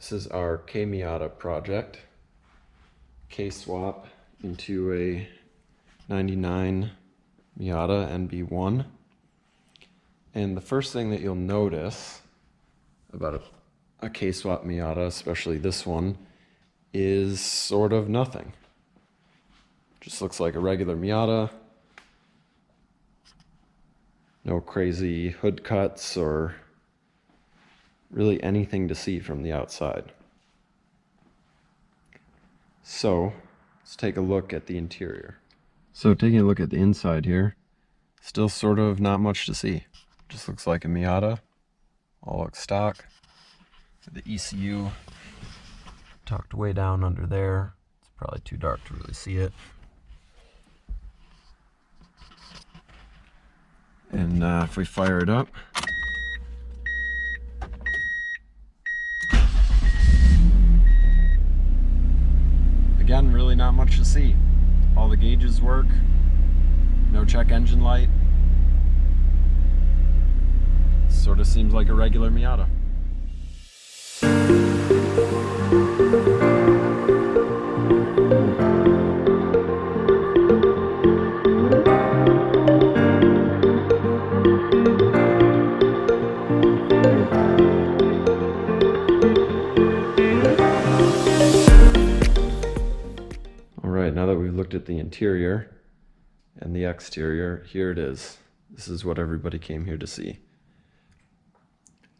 This is our K-Miata project. K-swap into a 99 Miata NB1. And the first thing that you'll notice about a K-swap Miata, especially this one, is sort of nothing. Just looks like a regular Miata. No crazy hood cuts or really anything to see from the outside. So let's take a look at the interior. So taking a look at the inside here, still sort of not much to see. Just looks like a Miata, all looks stock. The ECU tucked way down under there. It's probably too dark to really see it. And if we fire it up, again, really not much to see. All the gauges work, no check engine light. Sort of seems like a regular Miata. Alright, now that we've looked at the interior and the exterior, here it is. This is what everybody came here to see.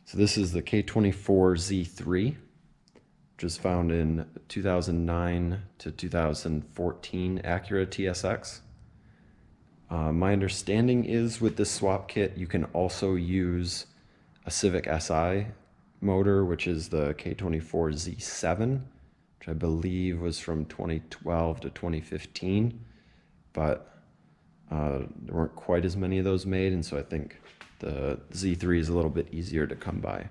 So this is the K24Z3, which was found in 2009 to 2014 Acura TSX. My understanding is with this swap kit, you can also use a Civic Si motor, which is the K24Z7, which I believe was from 2012 to 2015, but there weren't quite as many of those made, and so I think the Z3 is a little bit easier to come by.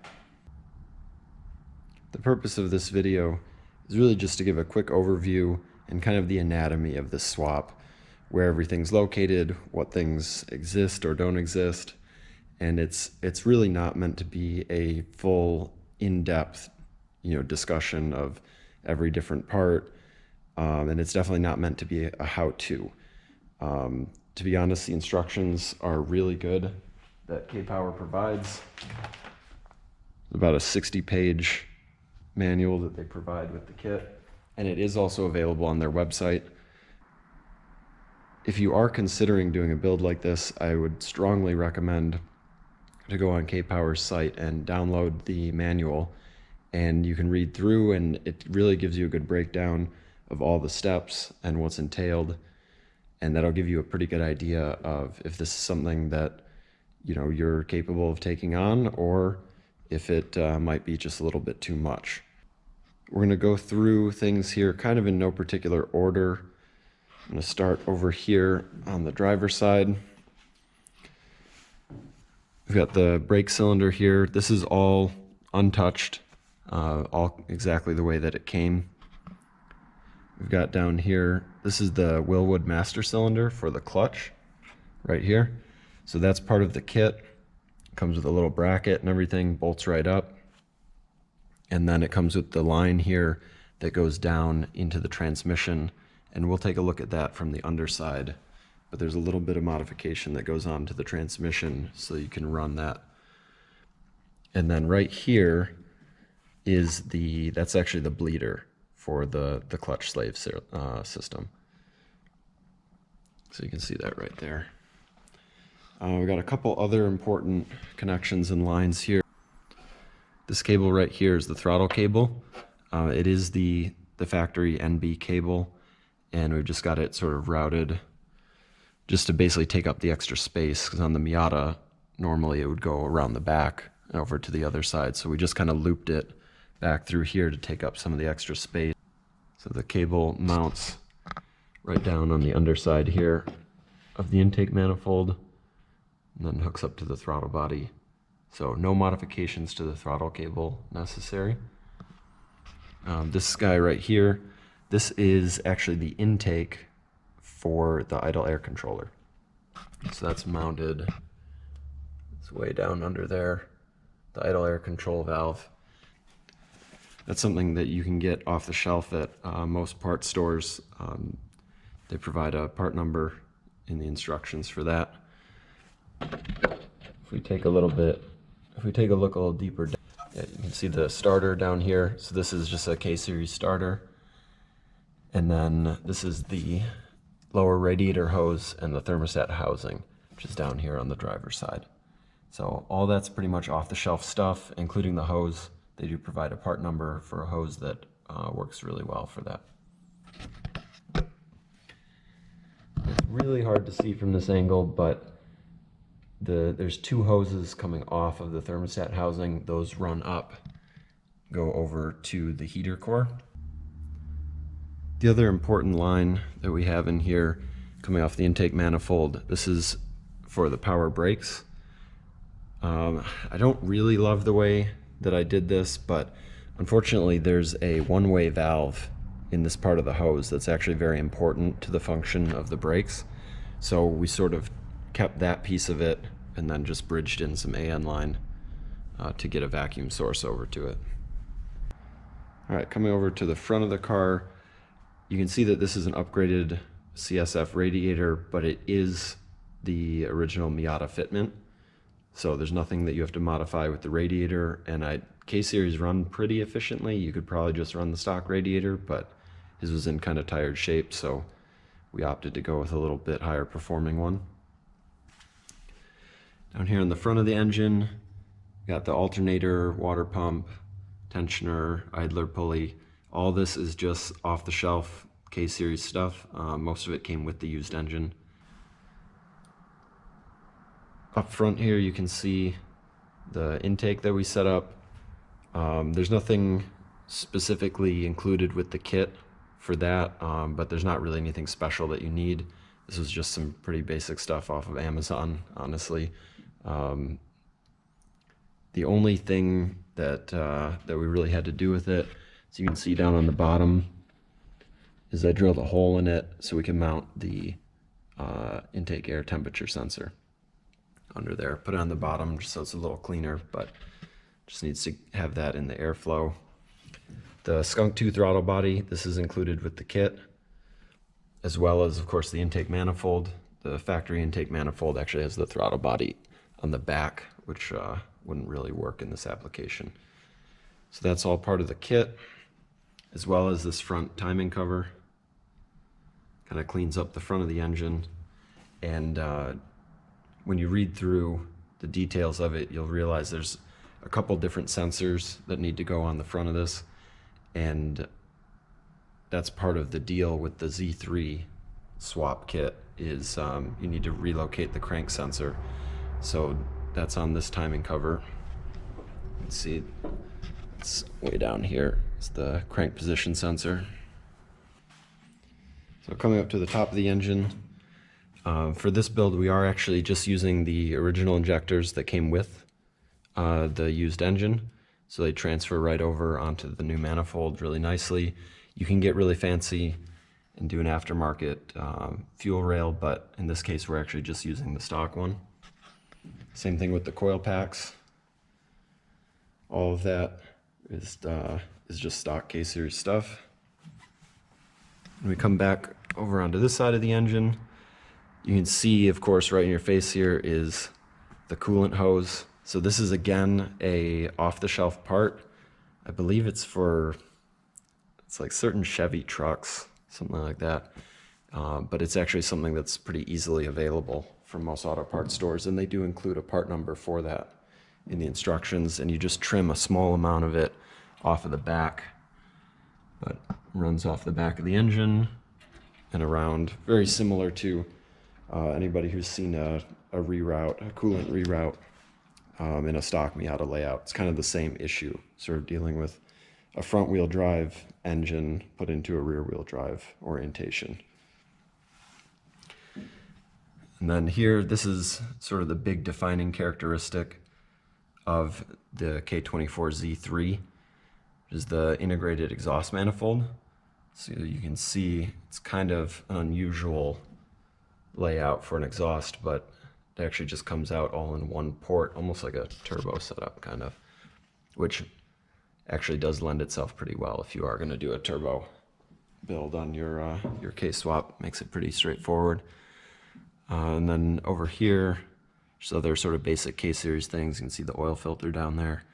The purpose of this video is really just to give a quick overview and kind of the anatomy of this swap, where everything's located, what things exist or don't exist, and it's really not meant to be a full in-depth discussion of every different part, and it's definitely not meant to be a how-to. To be honest, the instructions are really good that K-Power provides. About a 60-page manual that they provide with the kit, and it is also available on their website. If you are considering doing a build like this, I would strongly recommend to go on K-Power's site and download the manual, and you can read through, and it really gives you a good breakdown of all the steps and what's entailed, and that'll give you a pretty good idea of if this is something that you're capable of taking on, or if it might be just a little bit too much. We're going to go through things here kind of in no particular order. I'm going to start over here on the driver's side. We've got the brake cylinder here. This is all untouched, all exactly the way that it came. We've got down here, this is the Wilwood master cylinder for the clutch right here. So that's part of the kit. Comes with a little bracket and everything, bolts right up. And then it comes with the line here that goes down into the transmission. And we'll take a look at that from the underside. But there's a little bit of modification that goes on to the transmission so you can run that. And then right here is that's actually the bleeder for the clutch slave system. So you can see that right there. We've got a couple other important connections and lines here. This cable right here is the throttle cable. It is the factory NB cable, and we've just got it sort of routed just to basically take up the extra space, because on the Miata, normally it would go around the back over to the other side. So we just kind of looped it back through here to take up some of the extra space. So the cable mounts right down on the underside here of the intake manifold, and then hooks up to the throttle body. So no modifications to the throttle cable necessary. This guy right here, this is actually the intake for the idle air controller. So that's mounted, it's way down under there, the idle air control valve. That's something that you can get off the shelf at most parts stores. They provide a part number in the instructions for that. If we take a look a little deeper down, yeah, you can see the starter down here. So this is just a K-series starter. And then this is the lower radiator hose and the thermostat housing, which is down here on the driver's side. So all that's pretty much off-the-shelf stuff, including the hose. They do provide a part number for a hose that works really well for that. It's really hard to see from this angle, but there's two hoses coming off of the thermostat housing. Those run up, go over to the heater core. The other important line that we have in here coming off the intake manifold, this is for the power brakes. I don't really love the way that I did this, but unfortunately there's a one-way valve in this part of the hose that's actually very important to the function of the brakes. So we sort of kept that piece of it and then just bridged in some AN line to get a vacuum source over to it. All right, coming over to the front of the car, you can see that this is an upgraded CSF radiator, but it is the original Miata fitment. So there's nothing that you have to modify with the radiator, and K-Series run pretty efficiently. You could probably just run the stock radiator, but his was in kind of tired shape, so we opted to go with a little bit higher performing one. Down here in the front of the engine, we got the alternator, water pump, tensioner, idler pulley. All this is just off-the-shelf K-Series stuff. Most of it came with the used engine. Up front here you can see the intake that we set up. There's nothing specifically included with the kit for that, but there's not really anything special that you need. This was just some pretty basic stuff off of Amazon, honestly. The only thing that we really had to do with it, as you can see down on the bottom, is I drilled a hole in it so we can mount the intake air temperature sensor under there. Put it on the bottom just so it's a little cleaner, but just needs to have that in the airflow. The Skunk 2 throttle body, this is included with the kit, as well as, of course, the intake manifold. The factory intake manifold actually has the throttle body on the back, which wouldn't really work in this application. So that's all part of the kit, as well as this front timing cover. Kind of cleans up the front of the engine, and when you read through the details of it, you'll realize there's a couple different sensors that need to go on the front of this, and that's part of the deal with the Z3 swap kit is you need to relocate the crank sensor. So that's on this timing cover. You can see it's way down here. It's the crank position sensor. So coming up to the top of the engine, for this build we are actually just using the original injectors that came with the used engine. So they transfer right over onto the new manifold really nicely. You can get really fancy and do an aftermarket fuel rail, but in this case we're actually just using the stock one. Same thing with the coil packs. All of that is just stock K-Series stuff. When we come back over onto this side of the engine, you can see, of course, right in your face here is the coolant hose. So this is again a off-the-shelf part. I believe it's like certain Chevy trucks, something like that. But it's actually something that's pretty easily available from most auto parts stores, and they do include a part number for that in the instructions, and you just trim a small amount of it off of the back. But runs off the back of the engine and around, very similar to anybody who's seen a coolant reroute in a stock Miata layout. It's kind of the same issue, sort of dealing with a front-wheel drive engine put into a rear-wheel drive orientation. And then here, this is sort of the big defining characteristic of the K24Z3, which is the integrated exhaust manifold. So you can see it's kind of an unusual layout for an exhaust, but it actually just comes out all in one port, almost like a turbo setup kind of, which actually does lend itself pretty well if you are going to do a turbo build on your K-swap. Makes it pretty straightforward. And then over here, so there's sort of basic K-series things. You can see the oil filter down there.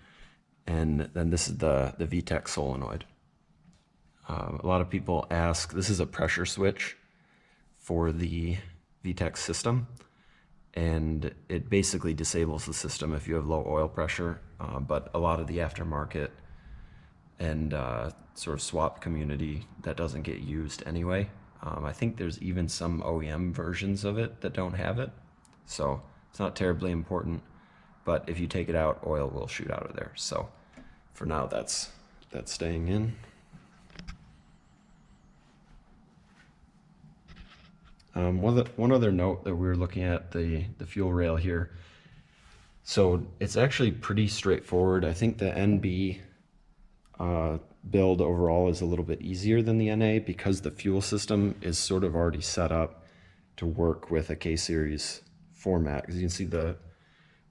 And then this is the VTEC solenoid. A lot of people ask, this is a pressure switch for the VTEC system. And it basically disables the system if you have low oil pressure. But a lot of the aftermarket and sort of swap community, that doesn't get used anyway. I think there's even some OEM versions of it that don't have it. So it's not terribly important, but if you take it out, oil will shoot out of there. So for now, that's staying in. One other note that we were looking at the fuel rail here. So it's actually pretty straightforward. I think the NB build overall is a little bit easier than the NA because the fuel system is sort of already set up to work with a K-series format. As you can see, the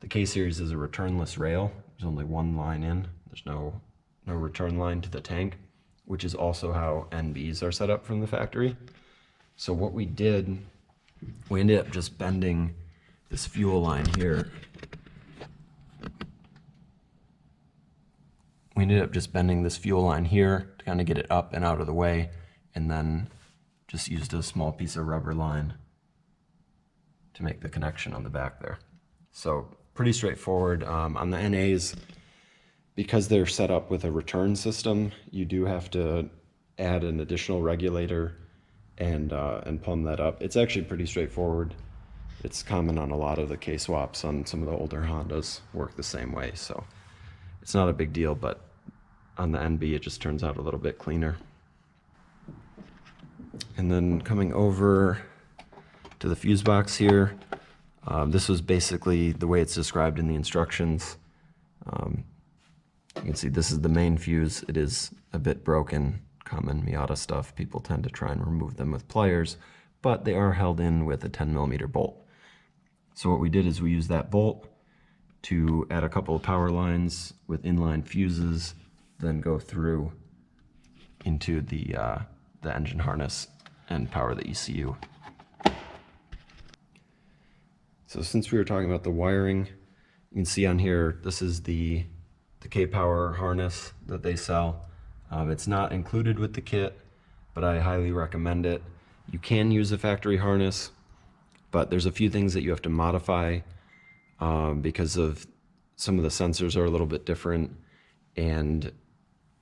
K-series is a returnless rail. There's only one line in. There's no return line to the tank, which is also how NBs are set up from the factory. So what we did, we ended up just bending this fuel line here. We ended up just bending this fuel line here to kind of get it up and out of the way, and then just used a small piece of rubber line to make the connection on the back there. So pretty straightforward. On the NAs, because they're set up with a return system, you do have to add an additional regulator and plumb that up. It's actually pretty straightforward. It's common on a lot of the K-swaps on some of the older Hondas, work the same way. So it's not a big deal, but on the NB, it just turns out a little bit cleaner. And then coming over to the fuse box here, this was basically the way it's described in the instructions. You can see this is the main fuse. It is a bit broken, common Miata stuff. People tend to try and remove them with pliers, but they are held in with a 10mm bolt. So what we did is we used that bolt to add a couple of power lines with inline fuses, then go through into the engine harness and power the ECU. So since we were talking about the wiring, you can see on here, this is the K-Power harness that they sell. It's not included with the kit, but I highly recommend it. You can use a factory harness, but there's a few things that you have to modify because of some of the sensors are a little bit different and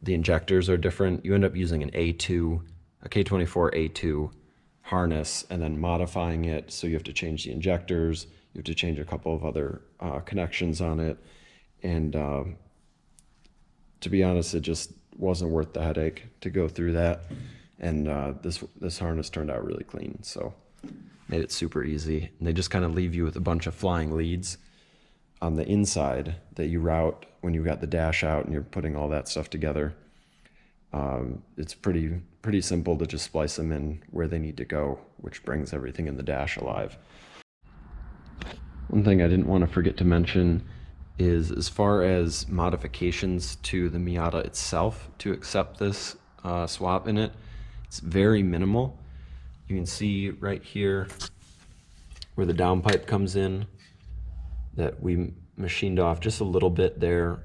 the injectors are different. You end up using an A2, a K24 A2 harness, and then modifying it. So you have to change the injectors, you have to change a couple of other connections on it. And to be honest, it just wasn't worth the headache to go through that. And this harness turned out really clean, so made it super easy. And they just kind of leave you with a bunch of flying leads on the inside that you route when you got the dash out and you're putting all that stuff together. It's pretty simple to just splice them in where they need to go, which brings everything in the dash alive. One thing I didn't want to forget to mention is, as far as modifications to the Miata itself to accept this swap in it, it's very minimal. You can see right here where the downpipe comes in that we machined off just a little bit there.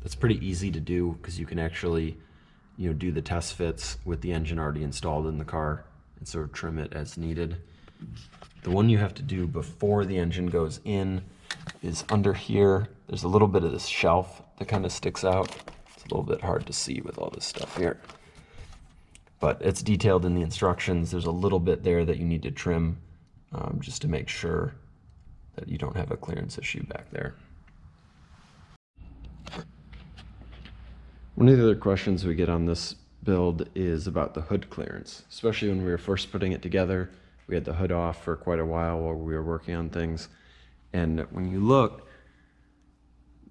It's pretty easy to do because you can actually, do the test fits with the engine already installed in the car and sort of trim it as needed. The one you have to do before the engine goes in is under here. There's a little bit of this shelf that kind of sticks out. It's a little bit hard to see with all this stuff here, but it's detailed in the instructions. There's a little bit there that you need to trim just to make sure that you don't have a clearance issue back there. One of the other questions we get on this build is about the hood clearance, especially when we were first putting it together. We had the hood off for quite a while we were working on things. And when you look,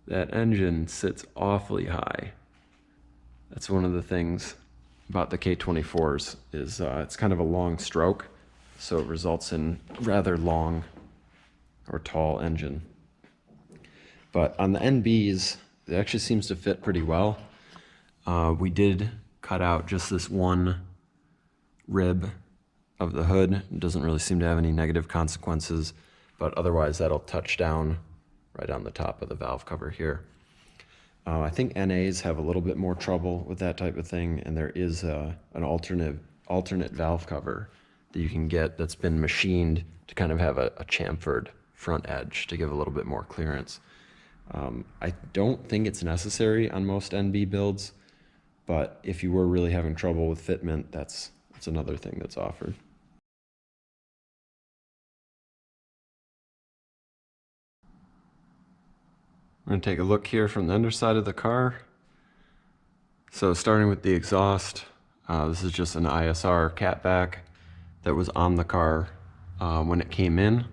that engine sits awfully high. That's one of the things about the K24s is it's kind of a long stroke, so it results in rather long or tall engine. But on the NBs, it actually seems to fit pretty well. We did cut out just this one rib of the hood. It doesn't really seem to have any negative consequences, but otherwise that'll touch down right on the top of the valve cover here. I think NAs have a little bit more trouble with that type of thing, and there is an alternate valve cover that you can get that's been machined to kind of have a chamfered front edge to give a little bit more clearance. I don't think it's necessary on most NB builds, but if you were really having trouble with fitment, that's another thing that's offered. We're going to take a look here from the underside of the car. So starting with the exhaust, this is just an ISR catback that was on the car when it came in.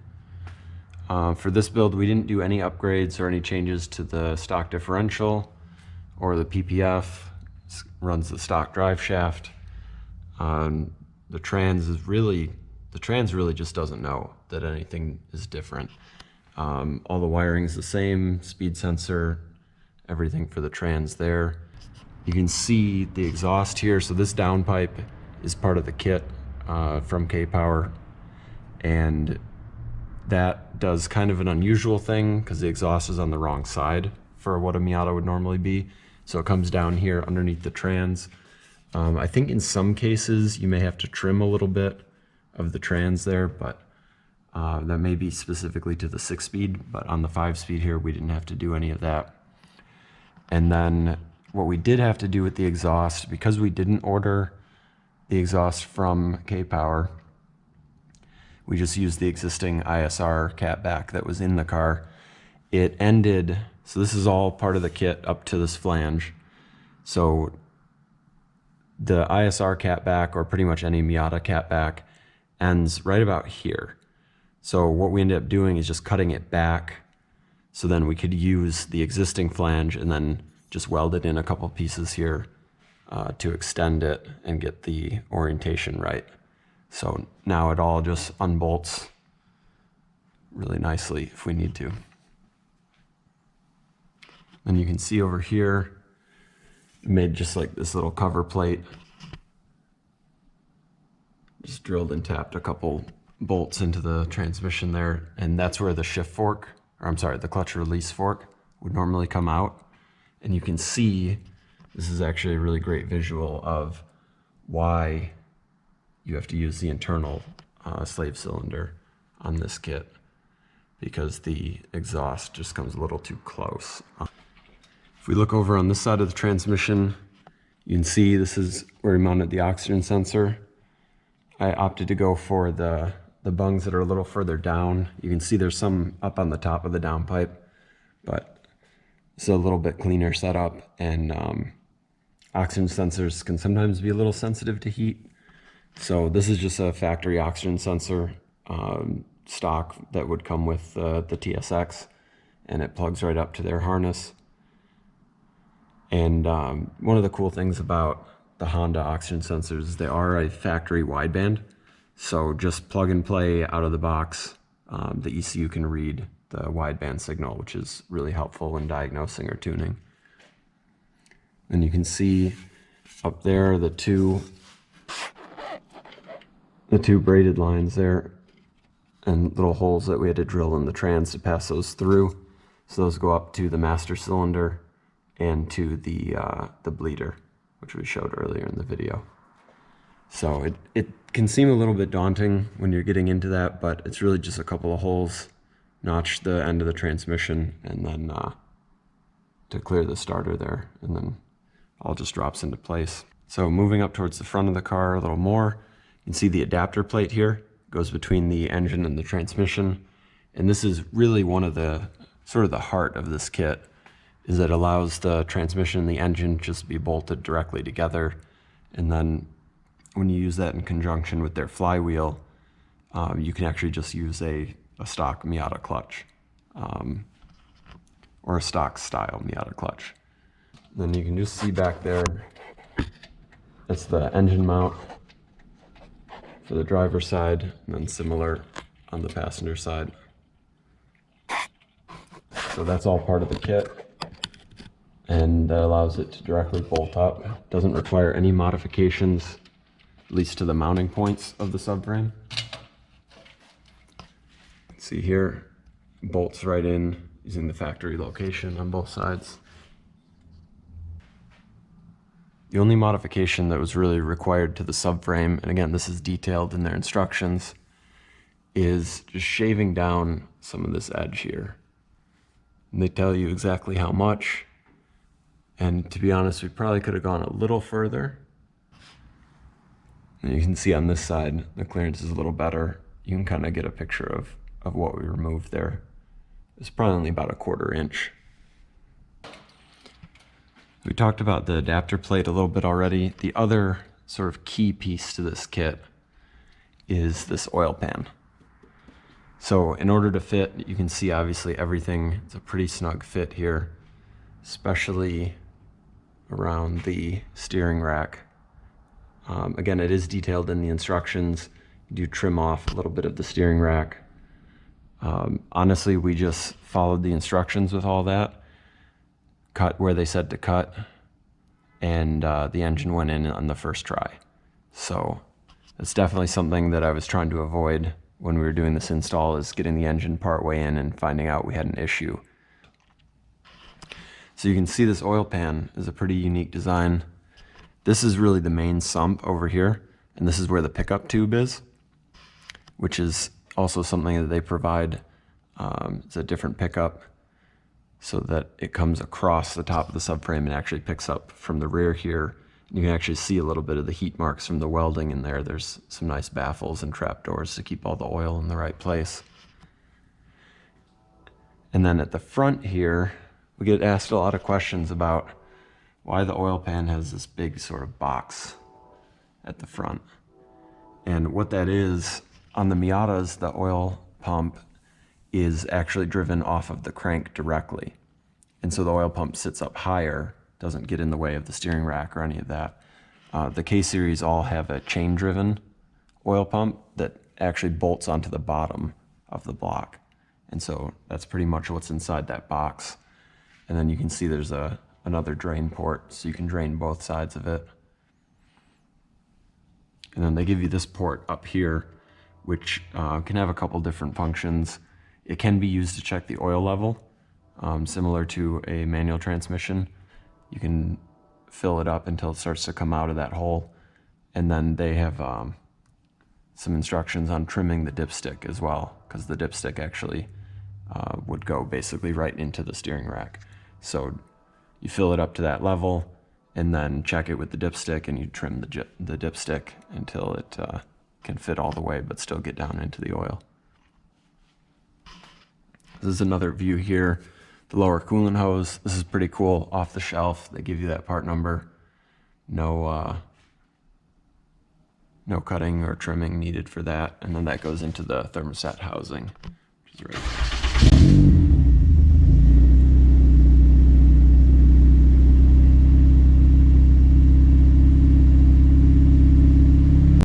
For this build, we didn't do any upgrades or any changes to the stock differential or the PPF. This runs the stock drive shaft. The trans really just doesn't know that anything is different. All the wiring is the same, speed sensor, everything for the trans there. You can see the exhaust here. So this downpipe is part of the kit from K-Power, and that does kind of an unusual thing because the exhaust is on the wrong side for what a Miata would normally be. So it comes down here underneath the trans. I think in some cases you may have to trim a little bit of the trans there, but that may be specifically to the 6-speed, but on the 5-speed here, we didn't have to do any of that. And then what we did have to do with the exhaust, because we didn't order the exhaust from K-Power, we just used the existing ISR catback that was in the car. It ended, so this is all part of the kit up to this flange. So the ISR catback, or pretty much any Miata catback, ends right about here. So what we ended up doing is just cutting it back so then we could use the existing flange and then just weld it in a couple pieces here to extend it and get the orientation right. So now it all just unbolts really nicely if we need to. And you can see over here, made just like this little cover plate. Just drilled and tapped a couple bolts into the transmission there, and that's where the shift fork, or I'm sorry, the clutch release fork would normally come out. And you can see, this is actually a really great visual of why you have to use the internal slave cylinder on this kit, because the exhaust just comes a little too close. If we look over on this side of the transmission, you can see this is where we mounted the oxygen sensor. I opted to go for the bungs that are a little further down. You can see there's some up on the top of the downpipe, but it's a little bit cleaner setup, and oxygen sensors can sometimes be a little sensitive to heat. So this is just a factory oxygen sensor stock that would come with the TSX, and it plugs right up to their harness. And one of the cool things about the Honda oxygen sensors is they are a factory wideband. So just plug and play out of the box. The ECU can read the wideband signal, which is really helpful in diagnosing or tuning. And you can see up there the two braided lines there, and little holes that we had to drill in the trans to pass those through. So those go up to the master cylinder and to the bleeder, which we showed earlier in the video. So it can seem a little bit daunting when you're getting into that, but it's really just a couple of holes, notch the end of the transmission, and then to clear the starter there, and then all just drops into place. So moving up towards the front of the car a little more, you can see the adapter plate here goes between the engine and the transmission. And this is really one of the sort of the heart of this kit, is it allows the transmission and the engine just to be bolted directly together. And then when you use that in conjunction with their flywheel, you can actually just use a stock Miata clutch or a stock style Miata clutch. Then you can just see back there, that's the engine mount for the driver's side, and then similar on the passenger side. So that's all part of the kit. and that allows it to directly bolt up. Doesn't require any modifications, at least to the mounting points of the subframe. See here, bolts right in using the factory location on both sides. The only modification that was really required to the subframe, and again, this is detailed in their instructions, is just shaving down some of this edge here. And they tell you exactly how much. And to be honest, we probably could have gone a little further. And you can see on this side, the clearance is a little better. You can kind of get a picture of what we removed there. It's probably only about a 1/4 inch. We talked about the adapter plate a little bit already. The other sort of key piece to this kit is this oil pan. So in order to fit, you can see obviously everything, it's a pretty snug fit here, especially around the steering rack. Again, it is detailed in the instructions. You do trim off a little bit of the steering rack. Honestly, we just followed the instructions with all that. Cut where they said to cut, and the engine went in on the first try. So it's definitely something that I was trying to avoid when we were doing this install, is getting the engine part way in and finding out we had an issue. So you can see this oil pan is a pretty unique design. This is really the main sump over here, and this is where the pickup tube is, which is also something that they provide. It's a different pickup so that it comes across the top of the subframe and actually picks up from the rear here. You can actually see a little bit of the heat marks from the welding in there. There's some nice baffles and trapdoors to keep all the oil in the right place. And then at the front here, we get asked a lot of questions about why the oil pan has this big sort of box at the front. And what that is, on the Miatas, the oil pump is actually driven off of the crank directly. And so the oil pump sits up higher, doesn't get in the way of the steering rack or any of that. The K-Series all have a chain-driven oil pump that actually bolts onto the bottom of the block. And so that's pretty much what's inside that box. And then you can see there's another drain port, so you can drain both sides of it. And then they give you this port up here, which can have a couple different functions. It can be used to check the oil level, similar to a manual transmission. You can fill it up until it starts to come out of that hole. And then they have some instructions on trimming the dipstick as well, because the dipstick actually would go basically right into the steering rack. So you fill it up to that level and then check it with the dipstick, and you trim the dipstick until it can fit all the way but still get down into the oil. This is another view here, the lower coolant hose. This is pretty cool, off the shelf. They give you that part number. No cutting or trimming needed for that. And then that goes into the thermostat housing, which is right there.